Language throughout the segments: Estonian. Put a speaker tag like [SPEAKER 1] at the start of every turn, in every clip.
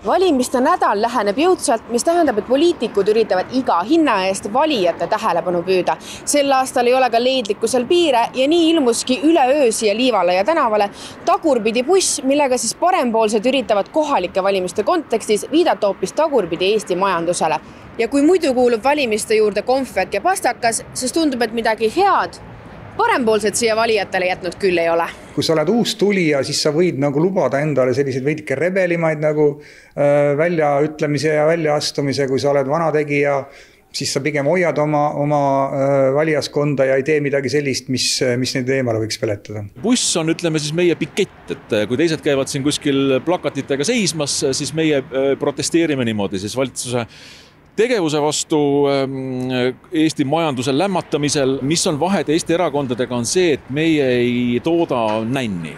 [SPEAKER 1] Valimiste nädal läheneb jõudsalt, mis tähendab, et poliitikud üritavad iga hinna eest valijate tähelepanu püüda. Sel aastal ei ole ka leedlikkusel piire ja nii ilmuski üleöö siia Liivale ja tänavale tagurpidi buss, millega siis parempoolsed üritavad kohalike valimiste kontekstis viidata hoopis tagurpidi Eesti majandusele. Ja kui muidu kuulub valimiste juurde konfekt ja pastakas, siis tundub, et midagi head parempoolsed siia valijatele jätnud küll ei ole.
[SPEAKER 2] Kui sa oled uus tulija, siis sa võid nagu lubada endale selliseid veidike rebelimaid nagu väljaütlemise ja väljaastumise. Kui sa oled vana tegija, siis sa pigem hoiad oma valijaskonda ja ei tee midagi sellist, mis neid eemale võiks peletada.
[SPEAKER 3] Buss on, ütleme siis meie pikett, et kui teised käivad siin kuskil plakatitega seismas, siis meie protesteerime niimoodi siis valitsuse tegevuse vastu Eesti majanduse lämmatamisel. Mis on vahed Eesti erakondadega on see, et meie ei tooda nänni.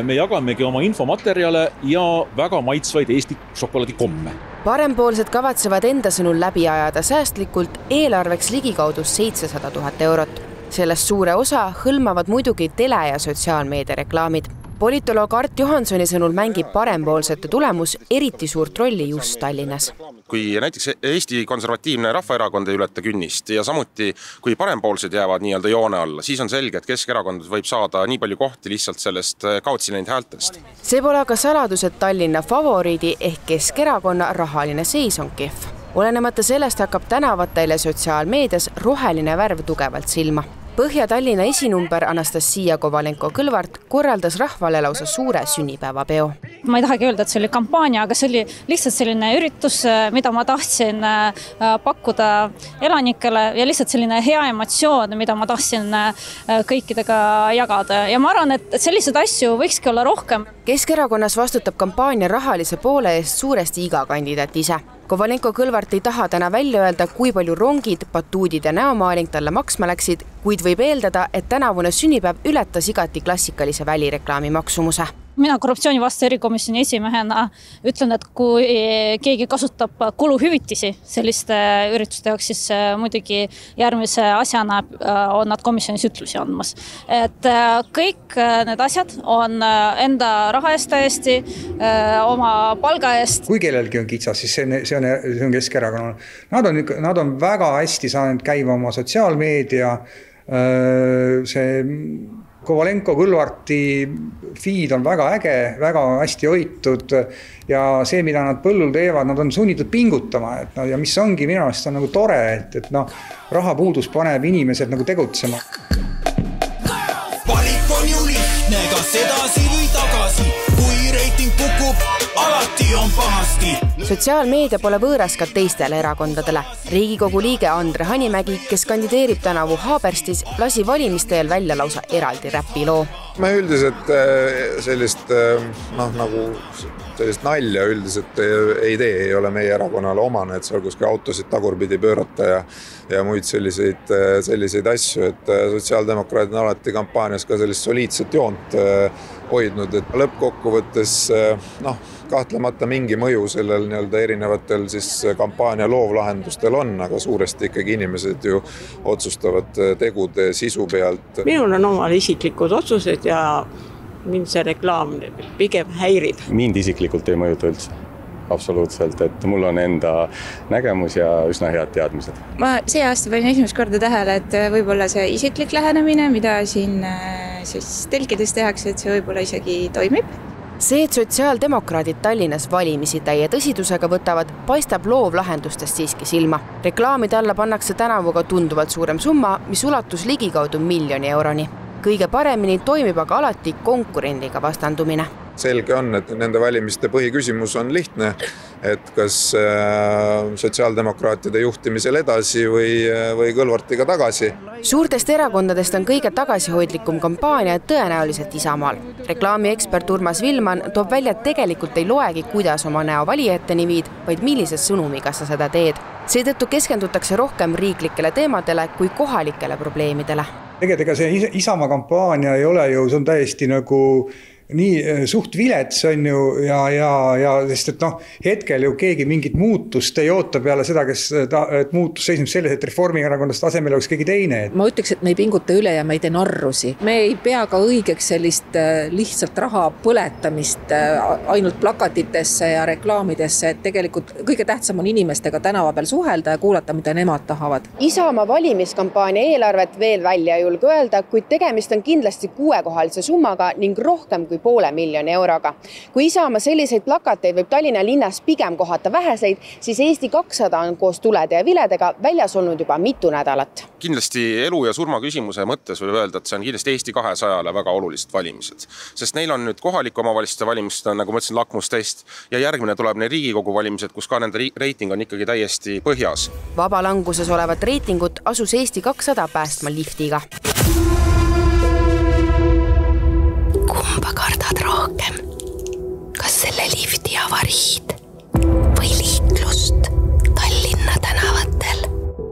[SPEAKER 3] Me jagamegi oma infomaterjale ja väga maitsvaid Eesti šokolaadikomme.
[SPEAKER 1] Parempoolsed kavatsevad enda sõnul läbi ajada säästlikult eelarveks ligikaudu 700 000 eurot. Sellest suure osa hõlmavad muidugi tele- ja sotsiaalmeedia reklaamid. Politoloog Art Johansoni sõnul mängib parempoolsete tulemus eriti suurt rolli just Tallinnas.
[SPEAKER 4] Kui näiteks Eesti konservatiivne rahvaerakond ei ületa künnist ja samuti kui parempoolsed jäävad nii-öelda joone alla, siis on selge, et Keskerakond võib saada nii palju kohti lihtsalt sellest kaotsi läinud häältest.
[SPEAKER 1] See pole aga saladus, et Tallinna favoriidi ehk Keskerakonna rahaline seis on kehv. Olenemata sellest hakkab tänavatel ja sotsiaalmeedias roheline värv tugevalt silma. Põhja-Tallinna esinumber Anastasia Kovalenko-Kõlvart korraldas rahvale lausa suure sünnipäevapeo.
[SPEAKER 5] Ma ei tahagi öelda, et see oli kampaania, aga see oli lihtsalt selline üritus, mida ma tahtsin pakkuda elanikele ja lihtsalt selline hea emotsioon, mida ma tahtsin kõikidega jagada. Ja ma arvan, et selliseid asju võikski olla rohkem.
[SPEAKER 1] Keskerakonnas vastutab kampaania rahalise poole eest suuresti iga kandidaat ise. Kovalenko-Kõlvart ei taha täna välja öelda, kui palju rongid, batuudid ja näomaaling talle maksma läksid, kuid võib eeldada, et tänavune sünnipäev ületas igati klassikalise välireklaami maksumuse.
[SPEAKER 5] Mina korruptsioonivastase erikomisjoni esimehena ütlen, et kui keegi kasutab kuluhüvitisi selliste ürituste jaoks, siis muidugi järgmise asjana on nad komisjonis ütlusi andmas. Et kõik need asjad on enda raha eest täiesti, oma palga eest.
[SPEAKER 2] Kui kellelgi on kitsas, siis see on Keskerakonnal. Nad on väga hästi saanud käima oma sotsiaalmeedia, see Kovalenko-Kõlvarti feed on väga äge, väga hästi hoitud ja see, mida nad põllul teevad, nad on sunnitud pingutama. Ja mis ongi minu arust on nagu tore, et rahapuudus paneb inimesed nagu tegutsema.
[SPEAKER 6] Valik on ju lihtne, kas edasi või tagasi, kui reiting kukub, alati on pahasti.
[SPEAKER 1] Sotsiaalmeedia pole võõras ka teistele erakondadele. Riigikogu liige Andre Hanimägi, kes kandideerib tänavu Haaberstis, lasi valimisteel välja lausa eraldi räpiloo.
[SPEAKER 7] Ma üldiselt sellist nalja üldiselt ei tee, ei ole meie erakonnale omane, et seal kuskil autosid tagurpidi pöörata ja muid selliseid asju, et sotsiaaldemokraadid on alati kampaanias ka sellist soliidset joont hoidnud, et lõppkokkuvõttes kahtlemata mingi mõju sellel erinevatel siis kampaania loovlahendustel on, aga suuresti ikkagi inimesed ju otsustavad tegude sisu pealt.
[SPEAKER 8] Minul on omal isiklikud otsused ja mind see reklaam pigem häirib.
[SPEAKER 9] Mind isiklikult ei mõjuta üldse. Absoluutselt, et mul on enda nägemus ja üsna head teadmised.
[SPEAKER 10] Ma see aasta panin esimest korda tähele, et võib-olla see isiklik lähenemine, mida siin telkides tehakse, et see võib-olla isegi toimib.
[SPEAKER 1] See, et sotsiaaldemokraadid Tallinnas valimisi täie tõsidusega võtavad, paistab loovlahendustest siiski silma. Reklaamide alla pannakse tänavuga tunduvalt suurem summa, mis ulatus ligikaudu 1 miljoni euroni. Kõige paremini toimib aga alati konkurendiga vastandumine.
[SPEAKER 7] Selge on, et nende valimiste põhiküsimus on lihtne, et kas sotsiaaldemokraatide juhtimisel edasi või Kõlvartiga tagasi.
[SPEAKER 1] Suurtest erakondadest on kõige tagasihoidlikum kampaania tõenäoliselt Isamaal. Reklaamiekspert Urmas Vilman toob välja, et tegelikult ei loegi, kuidas oma näo valijateni viid, vaid millise sõnumiga sa seda teed. Seetõttu keskendutakse rohkem riiklikele teemadele kui kohalikele probleemidele.
[SPEAKER 2] Tegelikult ega see Isamaa kampaania ei ole ju, see on täiesti nagu nii suht vilets on ju ja sest et hetkel ju keegi mingit muutust ei oota peale seda, et muutus seisneb selles, et Reformierakondast asemel oleks keegi teine.
[SPEAKER 11] Ma ütleks, et me ei pinguta üle ja me ei tee narrusi. Me ei pea ka õigeks sellist lihtsalt raha põletamist ainult plakatitesse ja reklaamidesse, et tegelikult kõige tähtsam on inimestega tänava peal suhelda ja kuulata, mida nemad tahavad.
[SPEAKER 1] Isamaa valimiskampaania eelarvet veel välja ei julge öelda, kuid tegemist on kindlasti 6-kohalise summaga ning rohkem kui 500 000 euroga. Kui Isamaa selliseid plakateid võib Tallinna linnas pigem kohata väheseid, siis Eesti 200 on koos tulede ja viledega väljas olnud juba mitu nädalat.
[SPEAKER 4] Kindlasti elu ja surma küsimuse mõttes võib öelda, et see on kindlasti Eesti 200-le väga olulised valimised. Sest neil on nüüd kohaliku omavalitsuste valimised, nagu ma ütlesin, lakmustest ja järgmine tuleb neil Riigikogu valimised, kus ka nende reiting on ikkagi täiesti põhjas.
[SPEAKER 1] Vabalanguses olevat reitingut asus Eesti 200 päästma liftiga.
[SPEAKER 12] Kumba kardad rohkem? Kas selle lifti avariid või liiklust Tallinna tänavatel?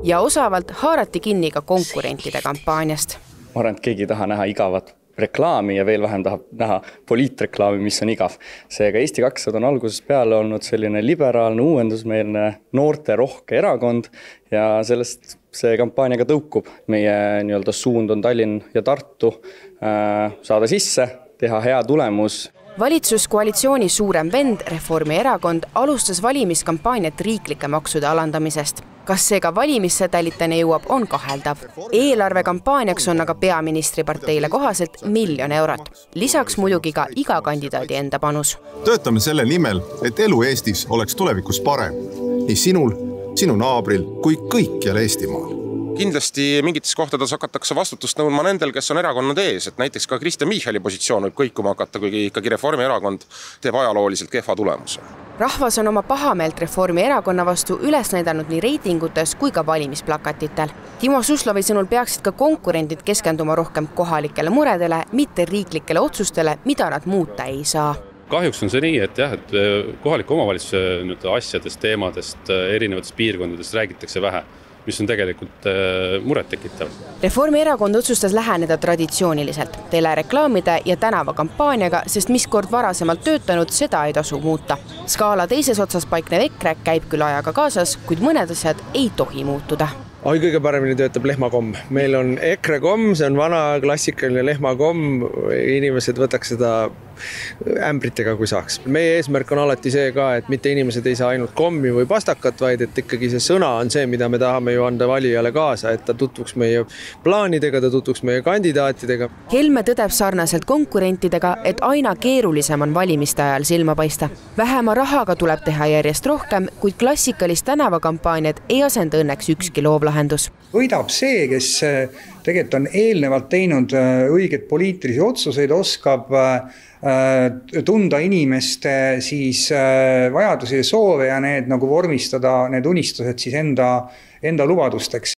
[SPEAKER 1] Ja osavalt haarati kinni ka konkurentide kampaaniast.
[SPEAKER 13] Ma arvan, et keegi ei taha näha igavat reklaami ja veel vähem tahab näha poliitreklaami, mis on igav. Seega Eesti 200 on algusest peale olnud selline liberaalne, uuendusmeelne, noorte rohke erakond ja sellest see kampaaniaga tõukub. Meie nii-öelda suund on Tallinn ja Tartu saada sisse, teha hea tulemus.
[SPEAKER 1] Valitsuskoalitsiooni suurem vend Reformierakond alustas valimiskampaaniat riiklike maksude alandamisest. Kas see ka valimissedeliteni jõuab, on kaheldav. Eelarvekampaaniaks on aga peaministriparteile kohaselt 1 000 000 eurot. Lisaks muidugi ka iga kandidaadi enda panus.
[SPEAKER 14] Töötame selle nimel, et elu Eestis oleks tulevikus parem. Nii sinul, sinu naabril kui kõikjal Eestimaal.
[SPEAKER 4] Kindlasti mingites kohtades hakatakse vastutust nõudma nendel, kes on erakonnad ees, et näiteks ka Kristen Michali positsioon võib kõikuma hakata, kuigi ikkagi Reformierakond teeb ajalooliselt kehva tulemuse.
[SPEAKER 1] Rahvas on oma pahameelt Reformierakonna vastu üles näidanud nii reitingutes kui ka valimisplakatitel. Timo Suslovi sõnul peaksid ka konkurendid keskenduma rohkem kohalikele muredele, mitte riiklikele otsustele, mida nad muuta ei saa.
[SPEAKER 15] Kahjuks on see nii, et et kohaliku omavalitsuse asjadest, teemadest, erinevatest piirkondadest räägitakse vähe, mis on tegelikult muret tekitav.
[SPEAKER 1] Reformierakond otsustas läheneda traditsiooniliselt, telereklaamide ja tänavakampaaniaga, sest mis kord varasemalt töötanud, seda ei tasu muuta. Skaala teises otsas paiknev EKRE käib küll ajaga kaasas, kuid mõned asjad ei tohi muutuda.
[SPEAKER 16] Kõige paremini töötab lehmakomm. Meil on EKRE-komm, see on vana klassikaline lehmakomm, inimesed võtaks seda ämbritega, kui saaks. Meie eesmärk on alati see ka, et mitte inimesed ei saa ainult kommi või pastakat, vaid et ikkagi see sõna on see, mida me tahame ju anda valijale kaasa, et ta tutvuks meie plaanidega, ta tutvuks meie kandidaatidega.
[SPEAKER 1] Helme tõdeb sarnaselt konkurentidega, et aina keerulisem on valimiste ajal silma paista. Vähema rahaga tuleb teha järjest rohkem, kuid klassikalist tänavakampaaniat ei asenda õnneks ükski loovlahendus.
[SPEAKER 2] Võidab see, kes tegelikult on eelnevalt teinud õiget poliitilisi otsuseid, oskab tunda inimeste siis vajadusi ja soove ja need nagu vormistada, need unistused siis enda lubadusteks.